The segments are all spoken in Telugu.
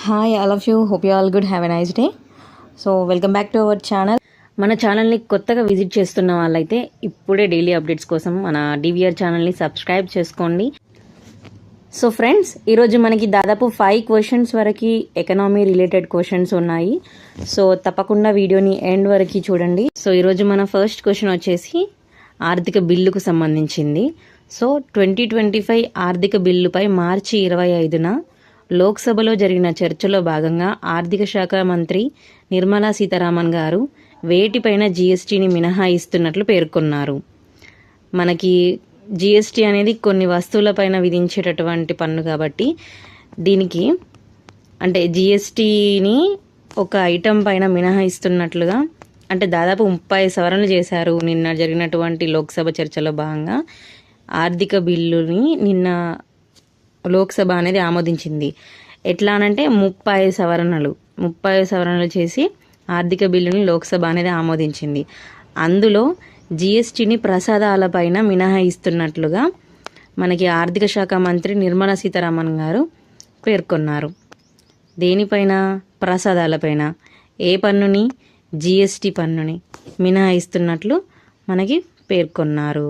Hi all of you, hope you all good, have a nice day. So welcome back to our channel. మన ఛానల్ని కొత్తగా విజిట్ చేస్తున్న వాళ్ళైతే ఇప్పుడే డైలీ అప్డేట్స్ కోసం మన డివిఆర్ ఛానల్ని సబ్స్క్రైబ్ చేసుకోండి. సో ఫ్రెండ్స్, ఈరోజు మనకి దాదాపు 5 క్వశ్చన్స్ వరకు ఎకనామీ రిలేటెడ్ క్వశ్చన్స్ ఉన్నాయి. సో తప్పకుండా వీడియోని ఎండ్ వరకు చూడండి. సో ఈరోజు మన ఫస్ట్ క్వశ్చన్ వచ్చేసి ఆర్థిక బిల్లుకు సంబంధించింది. సో 2025 ఆర్థిక బిల్లుపై మార్చి 25న లోక్సభలో జరిగిన చర్చలో భాగంగా ఆర్థిక శాఖ మంత్రి నిర్మలా సీతారామన్ గారు వేటిపైన జీఎస్టీని మినహాయిస్తున్నట్లు పేర్కొన్నారు. మనకి జీఎస్టీ అనేది కొన్ని వస్తువులపైన విధించేటటువంటి పన్ను కాబట్టి దీనికి అంటే జీఎస్టీని ఒక ఐటెం పైన మినహాయిస్తున్నట్లుగా అంటే దాదాపు 30 సవరణలు చేశారు. నిన్న జరిగినటువంటి లోక్సభ చర్చలో భాగంగా ఆర్థిక బిల్లుని నిన్న లోక్సభ అనేది ఆమోదించింది. ఎట్లా అనంటే 30 సవరణలు చేసి ఆర్థిక బిల్లుని లోక్సభ అనేది ఆమోదించింది. అందులో జీఎస్టీని ప్రసాదాలపైన మినహాయిస్తున్నట్లుగా మనకి ఆర్థిక శాఖ మంత్రి నిర్మలా సీతారామన్ గారు పేర్కొన్నారు. దేనిపైన? ప్రసాదాలపైన. ఏ పన్నుని? జీఎస్టీ పన్నుని మినహాయిస్తున్నట్లు మనకి పేర్కొన్నారు.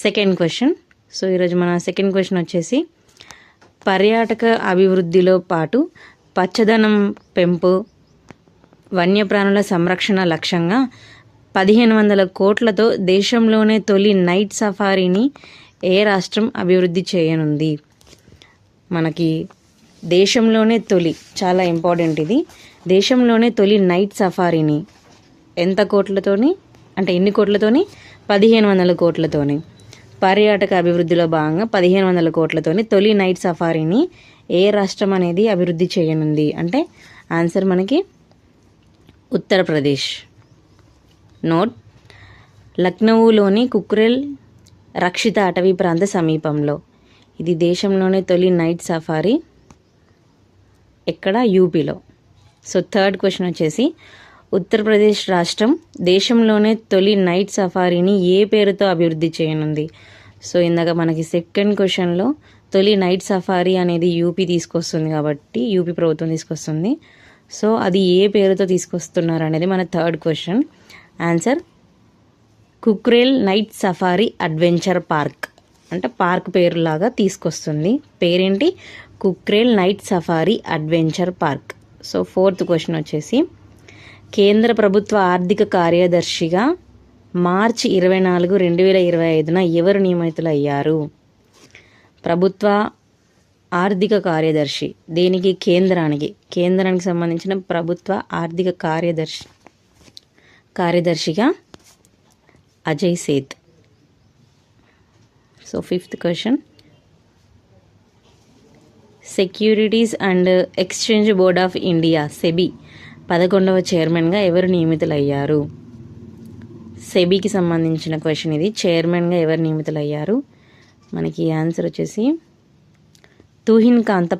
Second question. సో ఈరోజు మన సెకండ్ క్వశ్చన్ వచ్చేసి పర్యాటక అభివృద్ధిలో పాటు పచ్చదనం పెంపు, వన్యప్రాణుల సంరక్షణ లక్ష్యంగా 1500 కోట్లతో దేశంలోనే తొలి నైట్ సఫారీని ఏ రాష్ట్రం అభివృద్ధి చేయనుంది? మనకి దేశంలోనే తొలి, చాలా ఇంపార్టెంట్ ఇది, దేశంలోనే తొలి నైట్ సఫారీని ఎంత కోట్లతోని అంటే ఎన్ని కోట్లతోని? 1500 కోట్లతోని. పర్యాటక అభివృద్ధిలో భాగంగా 1500 కోట్లతోని తొలి నైట్ సఫారీని ఏ రాష్ట్రం అనేది అభివృద్ధి చేయనుంది అంటే ఆన్సర్ మనకి ఉత్తరప్రదేశ్. నోట్: లక్నోలోని కుక్రేల్ రక్షిత అటవీ ప్రాంత సమీపంలో. ఇది దేశంలోనే తొలి నైట్ సఫారీ ఎక్కడ? యూపీలో. సో థర్డ్ క్వశ్చన్ వచ్చేసి ఉత్తరప్రదేశ్ రాష్ట్రం దేశంలోనే తొలి నైట్ సఫారీని ఏ పేరుతో అభివృద్ధి చేయనుంది? సో ఇందాక మనకి సెకండ్ క్వశ్చన్లో తొలి నైట్ సఫారీ అనేది యూపీ తీసుకొస్తుంది కాబట్టి యూపీ ప్రభుత్వం తీసుకొస్తుంది. సో అది ఏ పేరుతో తీసుకొస్తున్నారు అనేది మన third question. Answer Kukrail night safari adventure park, అంటే పార్క్ పేరులాగా తీసుకొస్తుంది. పేరేంటి? Kukrail night safari adventure park. So fourth question వచ్చేసి కేంద్ర ప్రభుత్వ ఆర్థిక కార్యదర్శిగా మార్చి 24, 2025న ఎవరు నియమితులయ్యారు? ప్రభుత్వ ఆర్థిక కార్యదర్శి దేనికి? కేంద్రానికి సంబంధించిన ప్రభుత్వ ఆర్థిక కార్యదర్శిగా Ajay Seth. So fifth question securities and exchange board of India SEBI 11వ చైర్మన్గా ఎవరు నియమితులయ్యారు? సెబీకి సంబంధించిన క్వశ్చన్ ఇది. చైర్మన్గా ఎవరు నియమితులయ్యారు? మనకి ఆన్సర్ వచ్చేసి తుహిన్ కాంత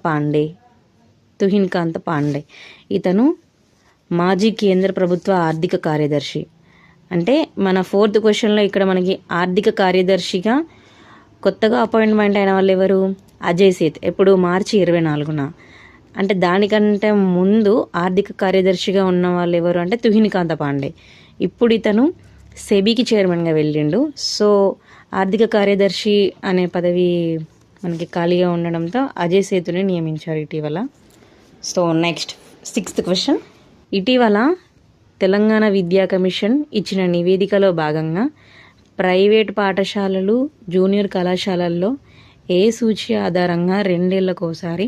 పాండే. ఇతను మాజీ కేంద్ర ప్రభుత్వ ఆర్థిక కార్యదర్శి. అంటే మన ఫోర్త్ క్వశ్చన్లో ఇక్కడ మనకి ఆర్థిక కార్యదర్శిగా కొత్తగా అపాయింట్మెంట్ అయిన వాళ్ళు ఎవరు? అజయ్ సేత్. ఎప్పుడు? మార్చి 24న. అంటే దానికంటే ముందు ఆర్థిక కార్యదర్శిగా ఉన్న వాళ్ళు ఎవరు అంటే తుహిన్ కాంత పాండే. ఇప్పుడు ఇతను సెబీకి చైర్మన్గా వెళ్ళిండు. సో ఆర్థిక కార్యదర్శి అనే పదవి మనకి ఖాళీగా ఉండడంతో అజయ్ సేతుని నియమించారు ఇటీవల. So next sixth question. ఇటీవల తెలంగాణ విద్యా కమిషన్ ఇచ్చిన నివేదికలో భాగంగా ప్రైవేట్ పాఠశాలలు, జూనియర్ కళాశాలల్లో ఏ సూచి ఆధారంగా 2 ఏళ్లకోసారి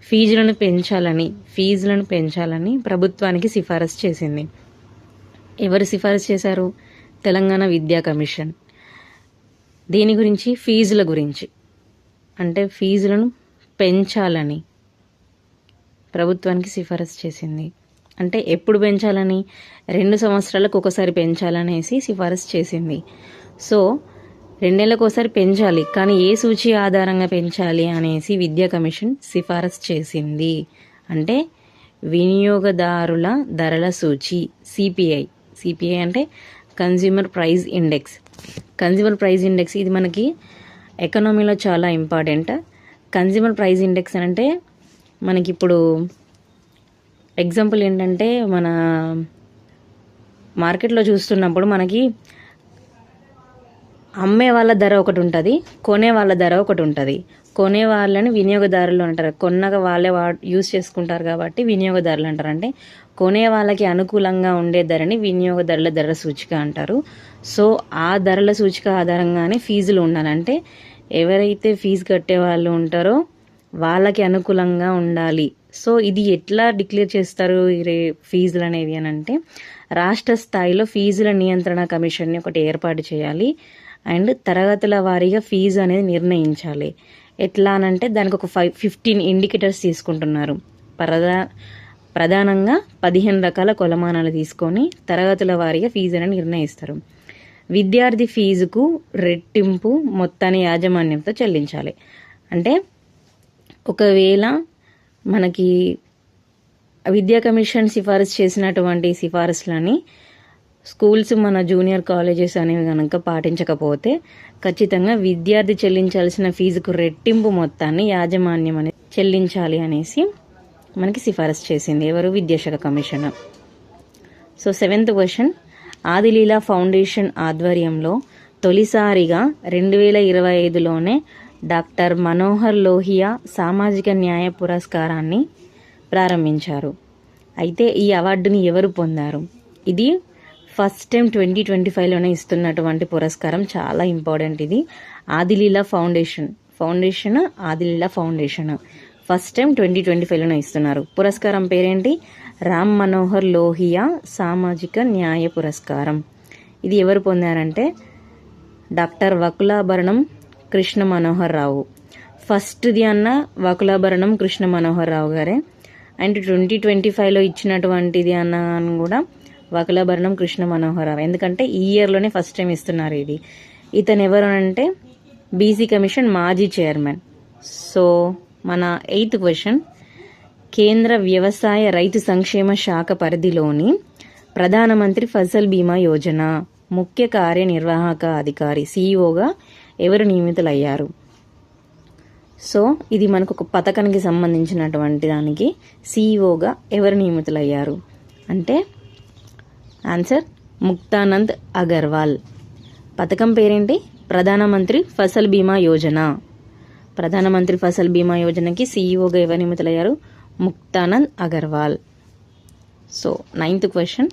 ఫీజులను పెంచాలని ప్రభుత్వానికి సిఫారసు చేసింది. ఎవరు సిఫారసు చేశారు? తెలంగాణ విద్యా కమిషన్. దీని గురించి? ఫీజుల గురించి. అంటే ఫీజులను పెంచాలని ప్రభుత్వానికి సిఫారసు చేసింది. అంటే ఎప్పుడు పెంచాలని? 2 సంవత్సరాలకు ఒకసారి పెంచాలనేసి సిఫారసు చేసింది. సో 2 ఏళ్లకోసారి పెంచాలి, కానీ ఏ సూచి ఆధారంగా పెంచాలి అనేసి విద్యా కమిషన్ సిఫారసు చేసింది. అంటే వినియోగదారుల ధరల సూచి, సిపిఐ అంటే కన్జ్యూమర్ ప్రైస్ ఇండెక్స్. ఇది మనకి ఎకనామీలో చాలా ఇంపార్టెంట్. కన్జ్యూమర్ ప్రైస్ ఇండెక్స్ అంటే మనకి ఇప్పుడు ఎగ్జాంపుల్ ఏంటంటే మన మార్కెట్లో చూస్తున్నప్పుడు మనకి అమ్మే వాళ్ళ ధర ఒకటి ఉంటుంది, కొనే వాళ్ళ ధర ఒకటి ఉంటుంది. కొనే వాళ్ళని వినియోగదారులు అంటారు, కొన్నగా వాళ్ళే యూజ్ చేసుకుంటారు కాబట్టి వినియోగదారులు అంటారు. అంటే కొనే వాళ్ళకి అనుకూలంగా ఉండే ధరని వినియోగదారుల ధరల సూచిక అంటారు. సో ఆ ధరల సూచిక ఆధారంగానే ఫీజులు ఉండాలంటే ఎవరైతే ఫీజు కట్టే వాళ్ళు ఉంటారో వాళ్ళకి అనుకూలంగా ఉండాలి. సో ఇది ఎట్లా డిక్లేర్ చేస్తారు ఫీజులు అనేవి అని అంటే, రాష్ట్ర స్థాయిలో ఫీజుల నియంత్రణ కమిషన్ని ఒకటి ఏర్పాటు చేయాలి. అండ్ తరగతుల వారీగా ఫీజు అనేది నిర్ణయించాలి. ఎట్లా అనంటే దానికి ఒక 15 ఇండికేటర్స్ తీసుకుంటున్నారు. ప్రధానంగా 15 రకాల కొలమానాలు తీసుకొని తరగతుల వారీగా ఫీజు అనేది నిర్ణయిస్తారు. విద్యార్థి ఫీజుకు రెట్టింపు మొత్తాన్ని యాజమాన్యంతో చెల్లించాలి. అంటే ఒకవేళ మనకి విద్యా కమిషన్ సిఫారసు చేసినటువంటి సిఫారసులని స్కూల్స్ మన జూనియర్ కాలేజెస్ అనేవి కనుక పాటించకపోతే ఖచ్చితంగా విద్యార్థి చెల్లించాల్సిన ఫీజుకు రెట్టింపు మొత్తాన్ని యాజమాన్యం అనేది చెల్లించాలి అనేసి మనకి సిఫారసు చేసింది ఎవరు, విద్యాశాఖ కమిషన్. So 7th question, Adileela foundation ఆధ్వర్యంలో తొలిసారిగా 2025లోనే డాక్టర్ మనోహర్ లోహియా సామాజిక న్యాయ పురస్కారాన్ని ప్రారంభించారు. అయితే ఈ అవార్డుని ఎవరు పొందారు? ఇది ఫస్ట్ టైం 2025లోనే ఇస్తున్నటువంటి పురస్కారం, చాలా ఇంపార్టెంట్. ఇది Adileela foundation Adileela foundation first time 2025లోనే ఇస్తున్నారు. పురస్కారం పేరేంటి? రామ్ మనోహర్ లోహియా సామాజిక న్యాయ పురస్కారం. ఇది ఎవరు పొందారంటే డాక్టర్ వకులాభరణం కృష్ణ మనోహర్ రావు. ఫస్ట్ది అన్న వకులాభరణం కృష్ణ మనోహర్ రావు గారే. అండ్ 2025లో ఇచ్చినటువంటిది అన్న కూడా వకులాభరణం కృష్ణ మనోహర్ రావు. ఎందుకంటే ఈ ఇయర్లోనే ఫస్ట్ టైం ఇస్తున్నారు ఇది. ఇతను ఎవరు అంటే బీసీ కమిషన్ మాజీ చైర్మన్. సో మన 8th క్వశ్చన్, కేంద్ర వ్యవసాయ రైతు సంక్షేమ శాఖ పరిధిలోని ప్రధానమంత్రి ఫసల్ బీమా యోజన ముఖ్య కార్యనిర్వాహక అధికారి సిఇఓగా ఎవరు నియమితులయ్యారు? సో ఇది మనకు ఒక పథకానికి సంబంధించినటువంటి దానికి సిఇఓగా ఎవరు నియమితులయ్యారు అంటే ఆన్సర్ ముక్తానంద్ అగర్వాల్. పథకం పేరేంటి? ప్రధానమంత్రి ఫసల్ బీమా యోజన. ప్రధానమంత్రి ఫసల్ బీమా యోజనకి సిఇఓగా ఎవరు నియమితులయ్యారు? Muktanand Agarwal. So 9th question,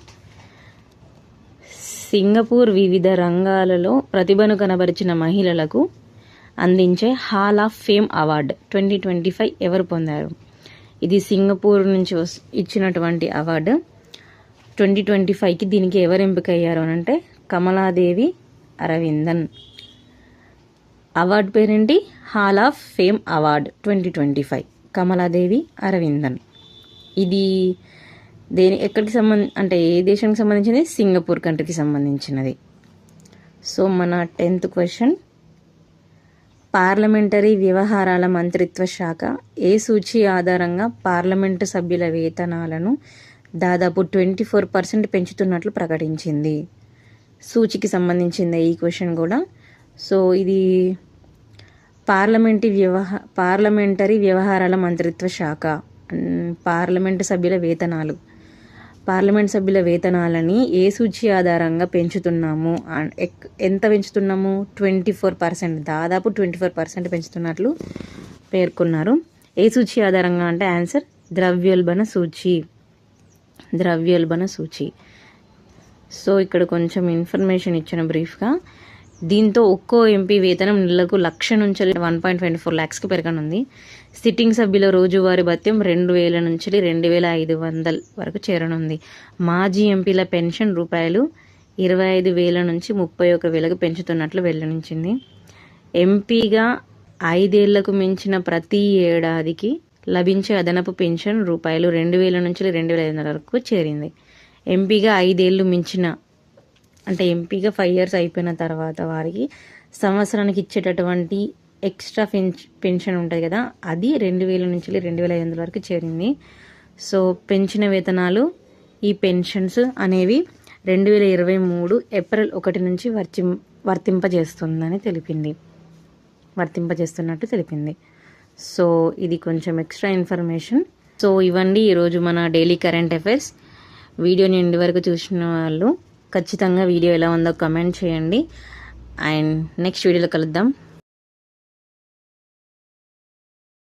Singapore వివిధ రంగాలలో ప్రతిభను కనబరిచిన మహిళలకు అందించే హాల్ ఆఫ్ ఫేమ్ అవార్డు 2025 ఎవరు పొందారు? ఇది సింగపూర్ నుంచి ఇచ్చినటువంటి అవార్డు. 2025కి దీనికి ఎవరు ఎంపికయ్యారు అని అంటే కమలాదేవి అరవిందన్. అవార్డు పేరేంటి? Hall of fame award 2025, Kamaladevi Aravindan. ఇది ఎక్కడికి అంటే ఏ దేశానికి సంబంధించింది? సింగపూర్ కంట్రీకి సంబంధించినది. సో మన 10th క్వశ్చన్, పార్లమెంటరీ వ్యవహారాల మంత్రిత్వ శాఖ ఏ సూచి ఆధారంగా పార్లమెంటు సభ్యుల వేతనాలను దాదాపు 24% పెంచుతున్నట్లు ప్రకటించింది? సూచికి సంబంధించింది ఈ క్వశ్చన్ కూడా. సో ఇది పార్లమెంటరీ వ్యవహారాల మంత్రిత్వ శాఖ పార్లమెంటు సభ్యుల వేతనాలని ఏ సూచి ఆధారంగా పెంచుతున్నాము, ఎంత పెంచుతున్నాము? 24%, దాదాపు 24% పెంచుతున్నట్లు పేర్కొన్నారు. ఏ సూచి ఆధారంగా అంటే ఆన్సర్ ద్రవ్యోల్బణ సూచి. సో ఇక్కడ కొంచెం ఇన్ఫర్మేషన్ ఇచ్చిన బ్రీఫ్గా. దీంతో ఒక్కో ఎంపీ వేతనం నెలకు 1,00,000 నుంచి 1.24 lakhsకి పెరగనుంది. సిట్టింగ్ సభ్యుల రోజువారీ భత్యం 2,000 నుంచి 2,500 వరకు చేరనుంది. మాజీ ఎంపీల పెన్షన్ రూపాయలు 25,000 నుంచి 31,000కు పెంచుతున్నట్లు వెల్లడించింది. ఎంపీగా 5 ఏళ్లకు మించిన ప్రతి ఏడాదికి లభించే అదనపు పెన్షన్ రూపాయలు 2,000 నుంచి 2,500 వరకు చేరింది. ఎంపీగా 5 ఏళ్ళు మించిన అంటే ఎంపీగా 5 years అయిపోయిన తర్వాత వారికి సంవత్సరానికి ఇచ్చేటటువంటి ఎక్స్ట్రా పెన్షన్ ఉంటుంది కదా, అది 2,000 నుంచి 2,500 వరకు చేరింది. సో పెంచిన వేతనాలు, ఈ పెన్షన్స్ అనేవి 2023 ఏప్రిల్ 1 నుంచి వర్తింపజేస్తున్నట్టు తెలిపింది. సో ఇది కొంచెం ఎక్స్ట్రా ఇన్ఫర్మేషన్. సో ఇవ్వండి ఈరోజు మన డైలీ కరెంట్ అఫైర్స్. వీడియోని ఎండ్ వరకు చూసిన వాళ్ళు ఖచ్చితంగా వీడియో ఎలా ఉందో కమెంట్ చేయండి. అండ్ నెక్స్ట్ వీడియోలో కలుద్దాం.